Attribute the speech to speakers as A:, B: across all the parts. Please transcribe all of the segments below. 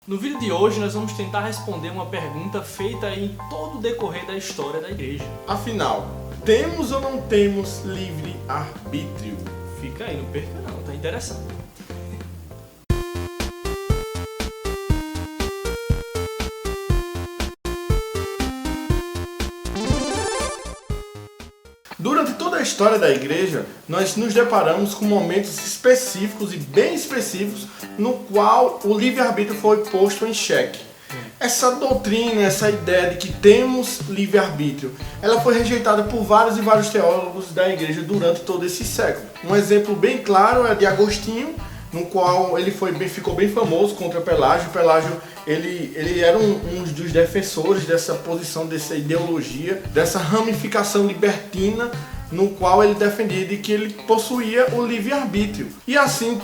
A: No vídeo de hoje nós vamos tentar responder uma pergunta feita em todo o decorrer da história da igreja.
B: Afinal, temos ou não temos livre-arbítrio?
A: Fica aí, não perca não, tá interessante.
B: Durante toda a história da igreja, nós nos deparamos com momentos específicos e bem específicos no qual o livre-arbítrio foi posto em xeque. Essa doutrina, essa ideia de que temos livre-arbítrio, ela foi rejeitada por vários e vários teólogos da igreja durante todo esse século. Um exemplo bem claro é de Agostinho, no qual ele ficou bem famoso contra Pelágio. Pelágio ele era um dos defensores dessa posição, dessa ideologia, dessa ramificação libertina, no qual ele defendia de que ele possuía o livre-arbítrio. E assim,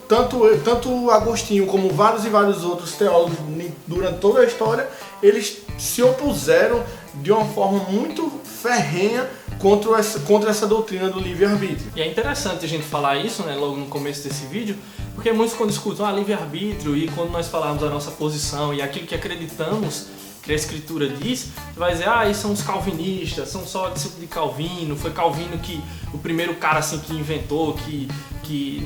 B: tanto Agostinho como vários e vários outros teólogos durante toda a história, eles se opuseram de uma forma muito ferrenha contra essa doutrina do livre-arbítrio.
A: E é interessante a gente falar isso, né, logo no começo desse vídeo, porque muitos quando escutam livre-arbítrio e quando nós falarmos a nossa posição e aquilo que acreditamos que a Escritura diz, vai dizer, isso são os calvinistas, são só discípulos de Calvino, foi Calvino que o primeiro cara assim que inventou, que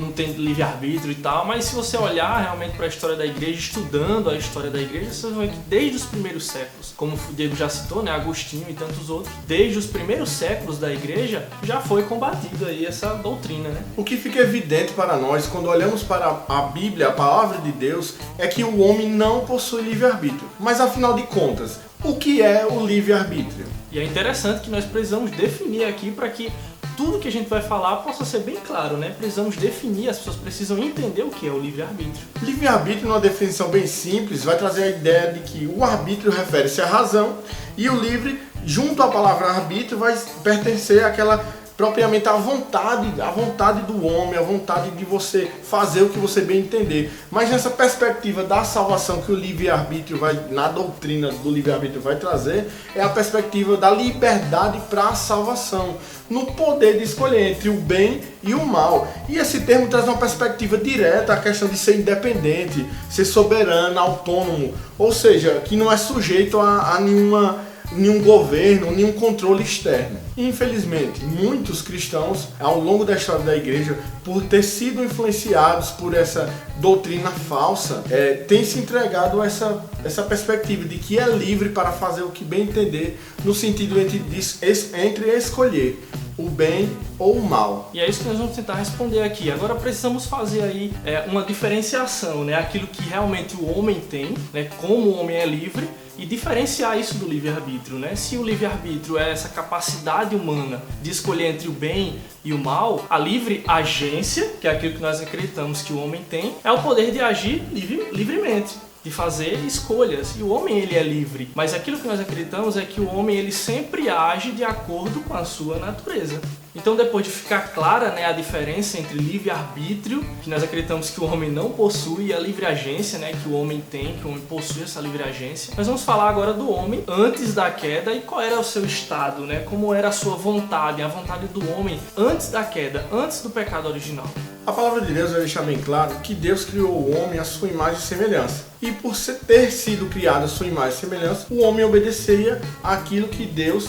A: não tem livre-arbítrio e tal. Mas se você olhar realmente para a história da igreja, estudando a história da igreja, você vai ver que desde os primeiros séculos, como o Diego já citou, né, Agostinho e tantos outros, desde os primeiros séculos da igreja já foi combatido aí essa doutrina, né?
B: O que fica evidente para nós quando olhamos para a Bíblia, a palavra de Deus, é que o homem não possui livre-arbítrio. Mas afinal de contas, o que é o livre-arbítrio?
A: E é interessante que nós precisamos definir aqui para que tudo que a gente vai falar possa ser bem claro, né? Precisamos definir, as pessoas precisam entender o que é o livre-arbítrio.
B: Livre-arbítrio, numa definição bem simples, vai trazer a ideia de que o arbítrio refere-se à razão e o livre, junto à palavra arbítrio, vai pertencer àquela propriamente à vontade do homem, a vontade de você fazer o que você bem entender. Mas nessa perspectiva da salvação que o livre-arbítrio na doutrina do livre-arbítrio vai trazer, é a perspectiva da liberdade para a salvação, no poder de escolher entre o bem e o mal. E esse termo traz uma perspectiva direta à questão de ser independente, ser soberano, autônomo, ou seja, que não é sujeito a nenhum governo, nenhum controle externo. Infelizmente, muitos cristãos, ao longo da história da igreja, por ter sido influenciados por essa doutrina falsa, têm se entregado a essa perspectiva de que é livre para fazer o que bem entender, no sentido entre escolher o bem ou o mal.
A: E é isso que nós vamos tentar responder aqui. Agora precisamos fazer aí uma diferenciação, né? Aquilo que realmente o homem tem, né? Como o homem é livre, e diferenciar isso do livre-arbítrio, né? Se o livre-arbítrio é essa capacidade humana de escolher entre o bem e o mal, a livre agência, que é aquilo que nós acreditamos que o homem tem, é o poder de agir livremente, de fazer escolhas. E o homem, ele é livre, mas aquilo que nós acreditamos é que o homem, ele sempre age de acordo com a sua natureza. Então, depois de ficar clara, né, a diferença entre livre-arbítrio, que nós acreditamos que o homem não possui, e a livre-agência, né, que o homem tem, que o homem possui essa livre-agência, nós vamos falar agora do homem antes da queda e qual era o seu estado, né, como era a sua vontade, a vontade do homem antes da queda, antes do pecado original.
B: A palavra de Deus vai deixar bem claro que Deus criou o homem à sua imagem e semelhança. E por ter sido criado à sua imagem e semelhança, o homem obedecia àquilo que Deus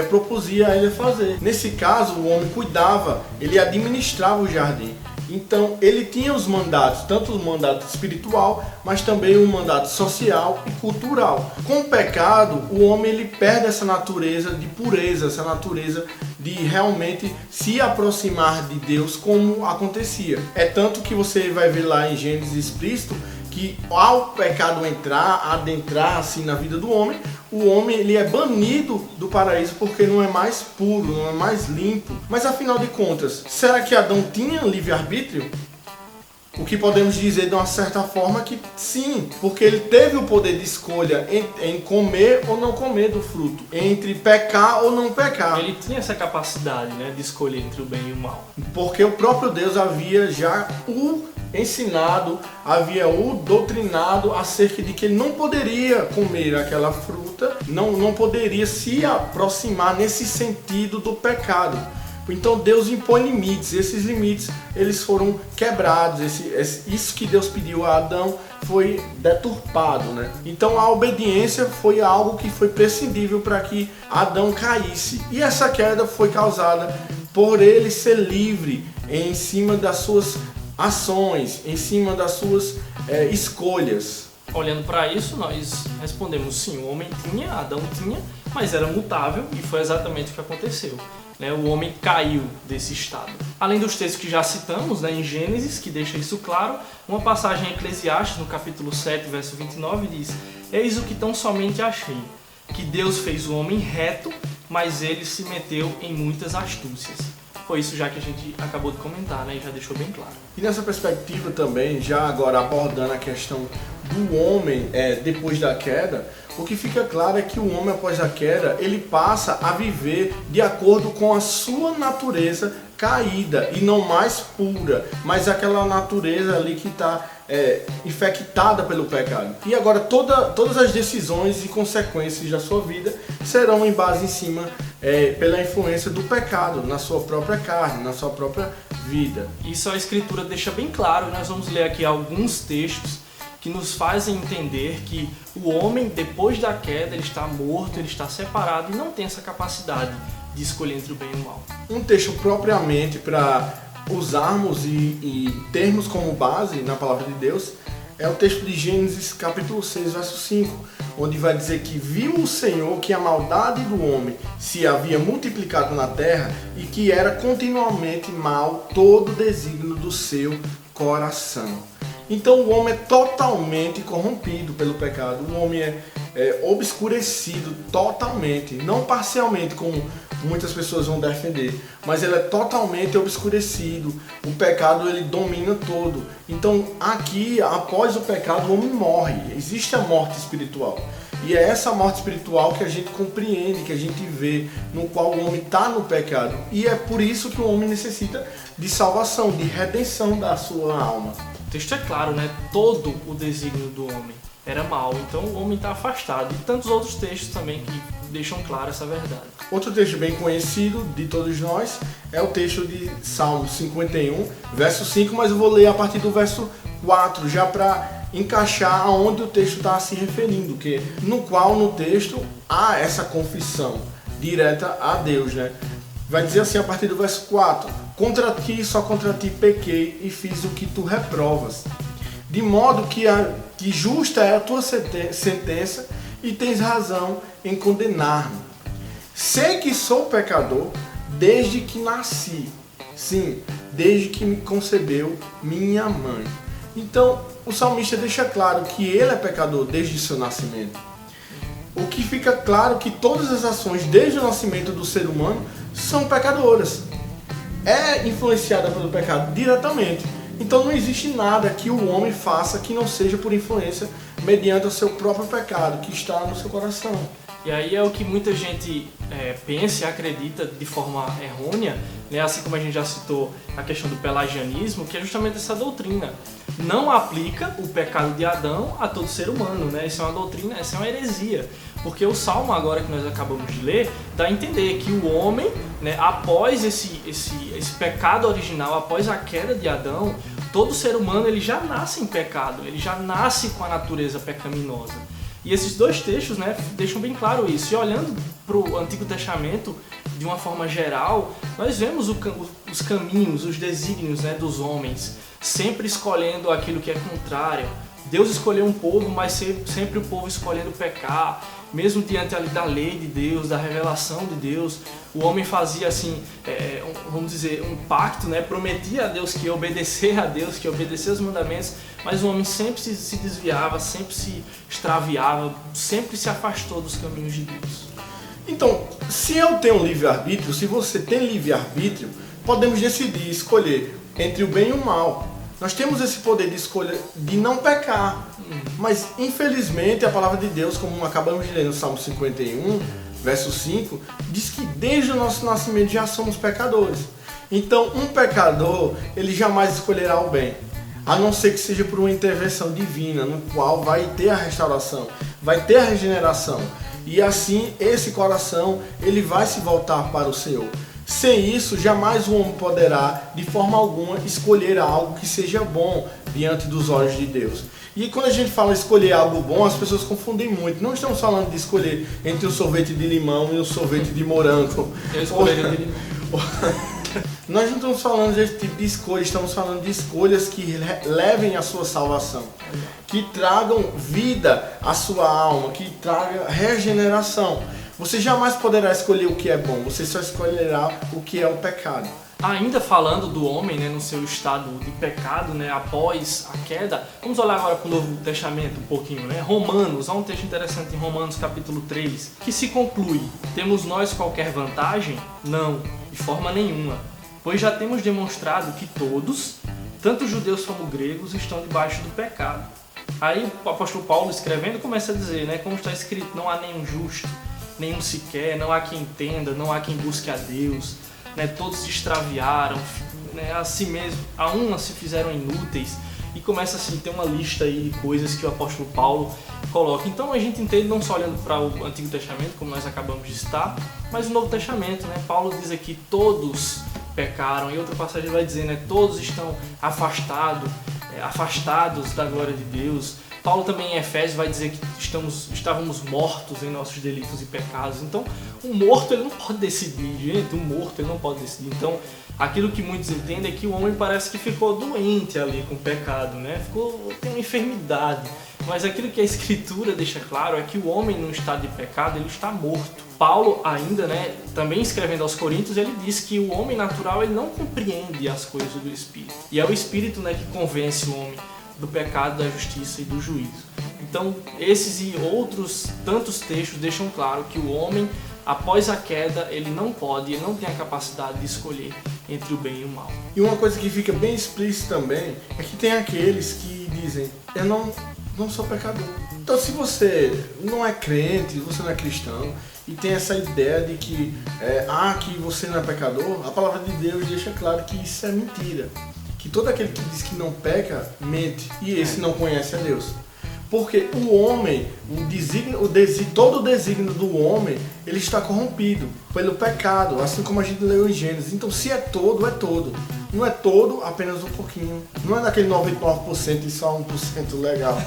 B: propusia a ele fazer. Nesse caso, o homem cuidava, ele administrava o jardim. Então, ele tinha os mandatos, tanto o mandato espiritual, mas também o mandato social e cultural. Com o pecado, o homem ele perde essa natureza de pureza, essa natureza de realmente se aproximar de Deus como acontecia. É tanto que você vai ver lá em Gênesis explícito que ao pecado adentrar assim na vida do homem, o homem ele é banido do paraíso porque não é mais puro, não é mais limpo. Mas afinal de contas, será que Adão tinha livre-arbítrio? O que podemos dizer de uma certa forma que sim, porque ele teve o poder de escolha em comer ou não comer do fruto, entre pecar ou não pecar.
A: Ele tinha essa capacidade, né, de escolher entre o bem e o mal.
B: Porque o próprio Deus havia já o ensinado, havia o doutrinado acerca de que ele não poderia comer aquela fruta, não poderia se aproximar nesse sentido do pecado. Então Deus impõe limites, esses limites eles foram quebrados, isso que Deus pediu a Adão foi deturpado, né? Então a obediência foi algo que foi prescindível para que Adão caísse. E essa queda foi causada por ele ser livre em cima das suas ações, em cima das suas escolhas.
A: Olhando para isso, nós respondemos sim, o homem tinha, Adão tinha, mas era mutável e foi exatamente o que aconteceu. O homem caiu desse estado. Além dos textos que já citamos, em Gênesis, que deixa isso claro, uma passagem em Eclesiastes, no capítulo 7, verso 29, diz: "Eis o que tão somente achei, que Deus fez o homem reto, mas ele se meteu em muitas astúcias." Foi isso já que a gente acabou de comentar, e já deixou bem claro.
B: E nessa perspectiva também, já agora abordando a questão do homem depois da queda, o que fica claro é que o homem após a queda, ele passa a viver de acordo com a sua natureza caída e não mais pura, mas aquela natureza ali que está infectada pelo pecado. E agora todas as decisões e consequências da sua vida serão em base em cima pela influência do pecado na sua própria carne, na sua própria vida.
A: Isso a Escritura deixa bem claro. Nós vamos ler aqui alguns textos que nos fazem entender que o homem, depois da queda, ele está morto, ele está separado e não tem essa capacidade de escolher entre o bem e o mal.
B: Um texto propriamente para usarmos e termos como base na palavra de Deus é o texto de Gênesis capítulo 6, verso 5, onde vai dizer que viu o Senhor que a maldade do homem se havia multiplicado na terra e que era continuamente mal todo o desígnio do seu coração. Então o homem é totalmente corrompido pelo pecado, o homem é obscurecido totalmente, não parcialmente como muitas pessoas vão defender, mas ele é totalmente obscurecido, o pecado ele domina todo. Então aqui, após o pecado, o homem morre, existe a morte espiritual. E é essa morte espiritual que a gente compreende, que a gente vê, no qual o homem está no pecado. E é por isso que o homem necessita de salvação, de redenção da sua alma.
A: O texto é claro, todo o desígnio do homem era mau, então o homem está afastado. E tantos outros textos também que deixam claro essa verdade.
B: Outro texto bem conhecido de todos nós é o texto de Salmo 51, verso 5, mas eu vou ler a partir do verso 4, já para encaixar aonde o texto está se referindo, no qual no texto há essa confissão direta a Deus, Vai dizer assim a partir do verso 4: "Contra ti, só contra ti pequei e fiz o que tu reprovas, de modo que justa é a tua sentença e tens razão em condenar-me. Sei que sou pecador desde que nasci, sim, desde que me concebeu minha mãe." Então, o salmista deixa claro que ele é pecador desde seu nascimento. O que fica claro que todas as ações desde o nascimento do ser humano são pecadoras. É influenciada pelo pecado diretamente. Então não existe nada que o homem faça que não seja por influência mediante o seu próprio pecado que está no seu coração.
A: E aí é o que muita gente pensa e acredita de forma errônea, assim como a gente já citou a questão do pelagianismo, que é justamente essa doutrina. Não aplica o pecado de Adão a todo ser humano, Isso é uma doutrina, essa é uma heresia. Porque o Salmo agora que nós acabamos de ler, dá a entender que o homem, após esse pecado original, após a queda de Adão, todo ser humano ele já nasce em pecado, ele já nasce com a natureza pecaminosa. E esses dois textos deixam bem claro isso. E olhando para o Antigo Testamento, de uma forma geral, nós vemos os caminhos, os desígnios dos homens, sempre escolhendo aquilo que é contrário. Deus escolheu um povo, mas sempre o povo escolhendo pecar. Mesmo diante ali da lei de Deus, da revelação de Deus, o homem fazia vamos dizer, um pacto, prometia a Deus que ia obedecer a Deus, que ia obedecer os mandamentos, mas o homem sempre se desviava, sempre se extraviava, sempre se afastou dos caminhos de Deus.
B: Então, se eu tenho livre-arbítrio, se você tem livre-arbítrio, podemos decidir escolher entre o bem e o mal. Nós temos esse poder de escolha de não pecar. Mas, infelizmente, a palavra de Deus, como acabamos de ler no Salmo 51, verso 5, diz que desde o nosso nascimento já somos pecadores. Então, um pecador, ele jamais escolherá o bem, a não ser que seja por uma intervenção divina, no qual vai ter a restauração, vai ter a regeneração. E assim, esse coração, ele vai se voltar para o Senhor. Sem isso, jamais o homem poderá, de forma alguma, escolher algo que seja bom diante dos olhos de Deus. E quando a gente fala escolher algo bom, as pessoas confundem muito. Não estamos falando de escolher entre um sorvete de limão e um sorvete de morango.
A: Eu escolheria de limão.
B: Nós não estamos falando desse tipo de escolha, estamos falando de escolhas que levem à sua salvação, que tragam vida à sua alma, que tragam regeneração. Você jamais poderá escolher o que é bom, você só escolherá o que é o pecado.
A: Ainda falando do homem, né, no seu estado de pecado, né, após a queda, vamos olhar agora para o Novo Testamento um pouquinho, né? Romanos, há um texto interessante em Romanos capítulo 3, que se conclui: temos nós qualquer vantagem? Não, de forma nenhuma, pois já temos demonstrado que todos, tanto judeus como gregos, estão debaixo do pecado. Aí o apóstolo Paulo, escrevendo, começa a dizer, né, como está escrito: não há nenhum justo, nenhum sequer, não há quem entenda, não há quem busque a Deus. Né, todos se extraviaram, né, a si mesmo, a uma se fizeram inúteis, e começa assim, tem uma lista aí de coisas que o apóstolo Paulo coloca. Então a gente entende não só olhando para o Antigo Testamento, como nós acabamos de citar, mas o Novo Testamento, né? Paulo diz aqui: todos pecaram, e outra passagem vai dizer, né, todos estão afastados da glória de Deus. Paulo também em Efésios vai dizer que estávamos mortos em nossos delitos e pecados. Então, um morto ele não pode decidir, gente. Um morto ele não pode decidir. Então, aquilo que muitos entendem é que o homem parece que ficou doente ali com o pecado, né? Tem uma enfermidade. Mas aquilo que a Escritura deixa claro é que o homem num estado de pecado, ele está morto. Paulo ainda, né, também escrevendo aos Coríntios, ele diz que o homem natural ele não compreende as coisas do Espírito. E é o Espírito, né, que convence o homem do pecado, da justiça e do juízo. Então, esses e outros tantos textos deixam claro que o homem, após a queda, ele não tem a capacidade de escolher entre o bem e o mal.
B: E uma coisa que fica bem explícita também é que tem aqueles que dizem: eu não sou pecador. Então, se você não é crente, você não é cristão, e tem essa ideia de que que você não é pecador, a palavra de Deus deixa claro que isso é mentira. Que todo aquele que diz que não peca, mente, e esse não conhece a Deus. Porque o homem, todo o desígnio do homem, ele está corrompido pelo pecado, assim como a gente leu em Gênesis. Então, se é todo, é todo. Não é todo, apenas um pouquinho. Não é daquele 99% e só 1% legal.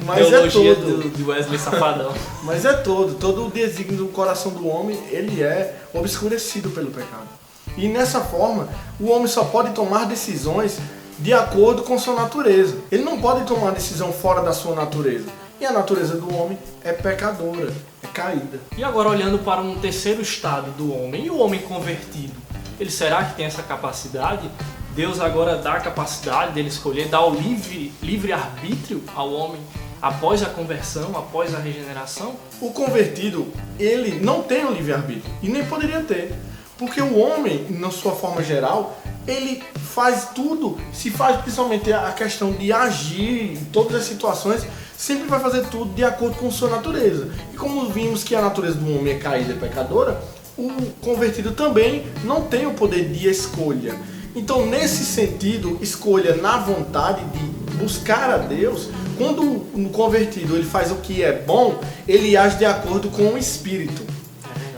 B: Mas
A: teologia
B: é todo.
A: de Wesley Safadão.
B: Mas é todo. Todo o desígnio do coração do homem, ele é obscurecido pelo pecado. E nessa forma, o homem só pode tomar decisões de acordo com sua natureza. Ele não pode tomar decisão fora da sua natureza. E a natureza do homem é pecadora, é caída.
A: E agora olhando para um terceiro estado do homem, e o homem convertido? Ele será que tem essa capacidade? Deus agora dá a capacidade dele escolher, dá o livre arbítrio ao homem após a conversão, após a regeneração?
B: O convertido, ele não tem o livre arbítrio e nem poderia ter. Porque o homem, na sua forma geral, ele faz tudo, se faz principalmente a questão de agir em todas as situações, sempre vai fazer tudo de acordo com sua natureza. E como vimos que a natureza do homem é caída e pecadora, o convertido também não tem o poder de escolha. Então, nesse sentido, escolha na vontade de buscar a Deus. Quando o convertido ele faz o que é bom, ele age de acordo com o Espírito.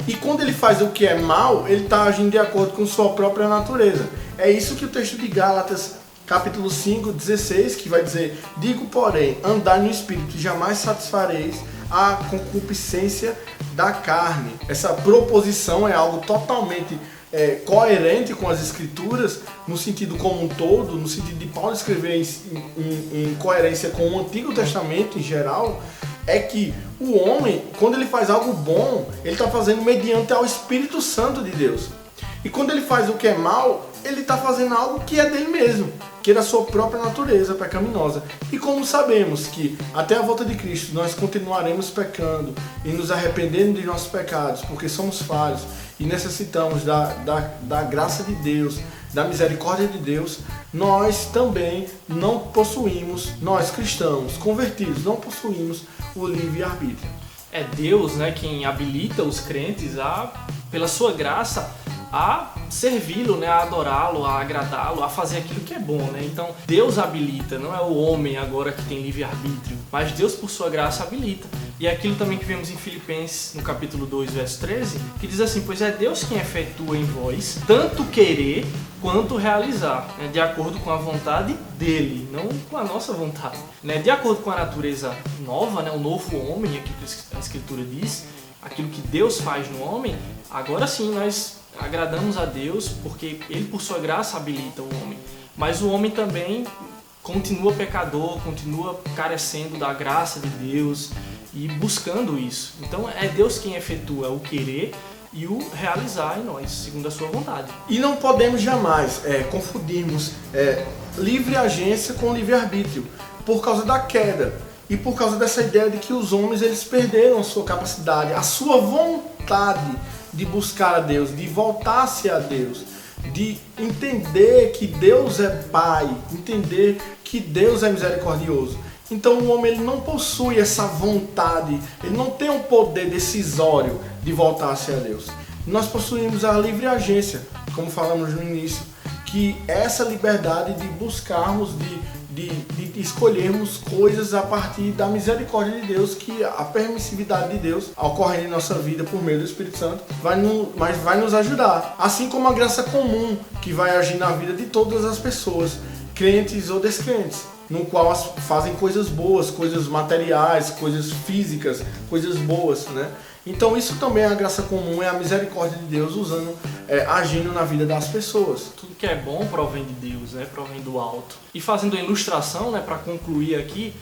B: E quando ele faz o que é mal, ele está agindo de acordo com sua própria natureza. É isso que o texto de Gálatas, capítulo 5, 16, que vai dizer: digo, porém, andai no Espírito, jamais satisfareis a concupiscência da carne. Essa proposição é algo totalmente coerente com as Escrituras, no sentido como um todo, no sentido de Paulo escrever em coerência com o Antigo Testamento em geral. É que o homem, quando ele faz algo bom, ele está fazendo mediante ao Espírito Santo de Deus. E quando ele faz o que é mal, ele está fazendo algo que é dele mesmo, que é da sua própria natureza pecaminosa. E como sabemos que até a volta de Cristo nós continuaremos pecando e nos arrependendo de nossos pecados, porque somos falhos e necessitamos da graça de Deus, da misericórdia de Deus, nós também não possuímos, nós cristãos convertidos, não possuímos o livre-arbítrio.
A: É Deus, né, quem habilita os crentes pela sua graça, a servi-lo, né, a adorá-lo, a agradá-lo, a fazer aquilo que é bom, né? Então Deus habilita, não é o homem agora que tem livre-arbítrio, mas Deus por sua graça habilita. E é aquilo também que vemos em Filipenses, no capítulo 2, verso 13, que diz assim: pois é Deus quem efetua em vós tanto querer quanto realizar, né, de acordo com a vontade dele, não com a nossa vontade, né? De acordo com a natureza nova, né, o novo homem, aqui que a Escritura diz, aquilo que Deus faz no homem, agora sim nós agradamos a Deus porque Ele por sua graça habilita o homem. Mas o homem também continua pecador, continua carecendo da graça de Deus e buscando isso. Então é Deus quem efetua o querer e o realizar em nós, segundo a sua vontade.
B: E não podemos jamais confundirmos livre agência com livre-arbítrio, por causa da queda e por causa dessa ideia de que os homens eles perderam a sua capacidade, a sua vontade de buscar a Deus, de voltar-se a Deus, de entender que Deus é Pai, entender que Deus é misericordioso. Então o homem ele não possui essa vontade, ele não tem um poder decisório de voltar-se a Deus. Nós possuímos a livre agência, como falamos no início, que é essa liberdade de buscarmos, de escolhermos coisas a partir da misericórdia de Deus, que a permissividade de Deus ocorre em nossa vida por meio do Espírito Santo, mas vai nos ajudar. Assim como a graça comum que vai agir na vida de todas as pessoas, crentes ou descrentes, no qual fazem coisas boas, coisas materiais, coisas físicas, coisas boas, né? Então isso também é a graça comum, é a misericórdia de Deus agindo na vida das pessoas.
A: Tudo que é bom provém de Deus, né? Provém do alto. E fazendo a ilustração, né, para concluir aqui,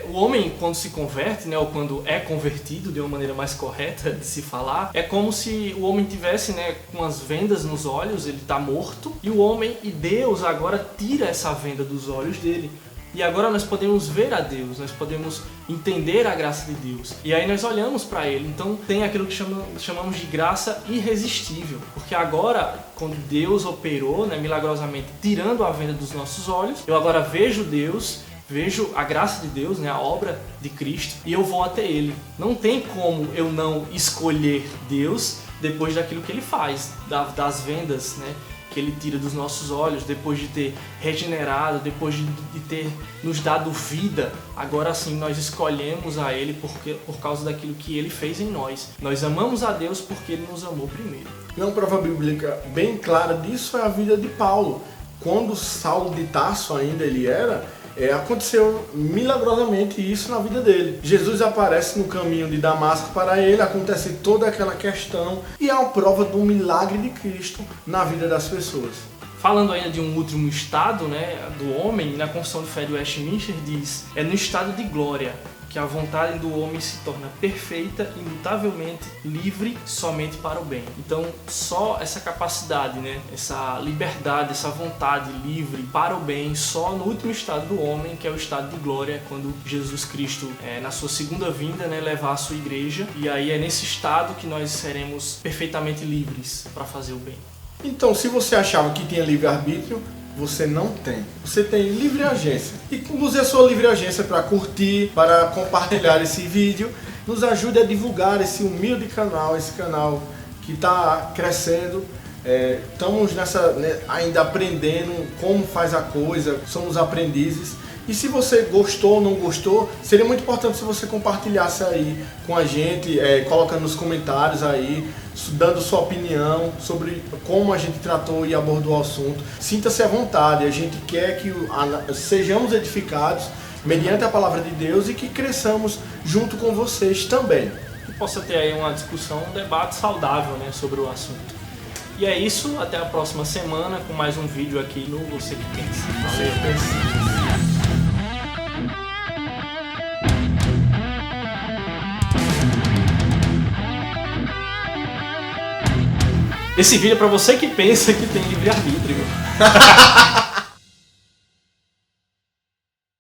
A: o homem quando se converte, né, ou quando é convertido, de uma maneira mais correta de se falar, é como se o homem tivesse, né, com as vendas nos olhos, ele está morto, e Deus agora tira essa venda dos olhos dele. E agora nós podemos ver a Deus, nós podemos entender a graça de Deus. E aí nós olhamos para Ele. Então tem aquilo que chamamos de graça irresistível. Porque agora, quando Deus operou, né, milagrosamente, tirando a venda dos nossos olhos, eu agora vejo Deus, vejo a graça de Deus, né, a obra de Cristo, e eu vou até Ele. Não tem como eu não escolher Deus depois daquilo que Ele faz, das vendas, né, que Ele tira dos nossos olhos, depois de ter regenerado, depois de ter nos dado vida. Agora sim nós escolhemos a Ele por causa daquilo que Ele fez em nós. Nós amamos a Deus porque Ele nos amou primeiro.
B: E uma prova bíblica bem clara disso é a vida de Paulo. Quando Saulo de Tarso ainda ele aconteceu milagrosamente isso na vida dele. Jesus aparece no caminho de Damasco para ele, acontece toda aquela questão e é uma prova do milagre de Cristo na vida das pessoas.
A: Falando ainda de um último estado, né, do homem, na Confissão de Fé de Westminster diz: é no estado de glória que a vontade do homem se torna perfeita, imutavelmente livre somente para o bem. Então, só essa capacidade, né, essa liberdade, essa vontade livre para o bem, só no último estado do homem, que é o estado de glória, quando Jesus Cristo, na sua segunda vinda, né, levar a sua igreja. E aí é nesse estado que nós seremos perfeitamente livres para fazer o bem.
B: Então, se você achava que tinha livre-arbítrio, você não tem. Você tem livre agência. E use a sua livre agência para curtir, para compartilhar esse vídeo. Nos ajude a divulgar esse humilde canal, esse canal que está crescendo. Estamos ainda aprendendo como faz a coisa, somos aprendizes. E se você gostou ou não gostou, seria muito importante se você compartilhasse aí com a gente, colocando nos comentários aí, dando sua opinião sobre como a gente tratou e abordou o assunto. Sinta-se à vontade, a gente quer que sejamos edificados mediante a palavra de Deus e que cresçamos junto com vocês também.
A: Que possa ter aí uma discussão, um debate saudável, né, sobre o assunto. E é isso, até a próxima semana com mais um vídeo aqui no Você Que Pensa. Valeu! Esse vídeo é pra você que pensa que tem livre-arbítrio.